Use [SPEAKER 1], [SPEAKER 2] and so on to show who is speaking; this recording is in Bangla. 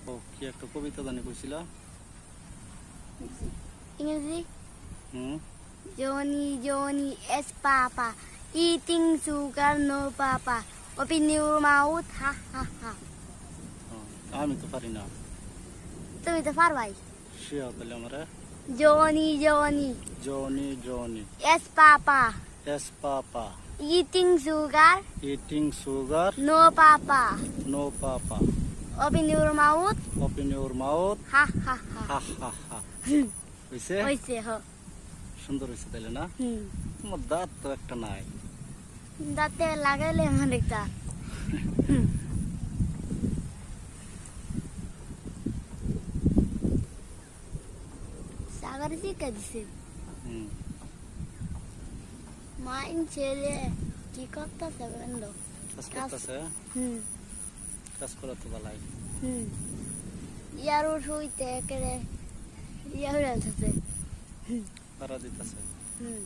[SPEAKER 1] ও কি একটা কবিতা জানি কইছিলা?
[SPEAKER 2] ইংরেজি
[SPEAKER 1] হুম
[SPEAKER 2] Johnny Johnny is Papa eating sugar no Papa open your mouth ha ha ha
[SPEAKER 1] ও, আমি তো পারি না।
[SPEAKER 2] তুমি তো পারবাই
[SPEAKER 1] শিয়া তাহলে আমারে।
[SPEAKER 2] Johnny Johnny
[SPEAKER 1] Johnny Johnny
[SPEAKER 2] is Papa
[SPEAKER 1] yes papa
[SPEAKER 2] eating sugar
[SPEAKER 1] eating sugar
[SPEAKER 2] no Papa
[SPEAKER 1] no papa
[SPEAKER 2] open your mouth
[SPEAKER 1] open your mouth
[SPEAKER 2] ha ha ha
[SPEAKER 1] ha ha ha হইছে?
[SPEAKER 2] হইছে হ
[SPEAKER 1] সুন্দর হইছে তাইলে না?
[SPEAKER 2] হুম
[SPEAKER 1] তোমার দাঁত তো একটা নাই।
[SPEAKER 2] দাঁতে লাগাইলে আমার একটা সাগর শিখা দিছে
[SPEAKER 1] হুম
[SPEAKER 2] মাইন ছেলে কি করতেছে বন্ধু
[SPEAKER 1] কাজ করতেছে।
[SPEAKER 2] হুম
[SPEAKER 1] কাজ করা তো ভালাই।
[SPEAKER 2] হুম ইয়ারও শুইতে একেবারে ইয়া হয়ে আছে
[SPEAKER 1] পারা দিতেছে।
[SPEAKER 2] হুম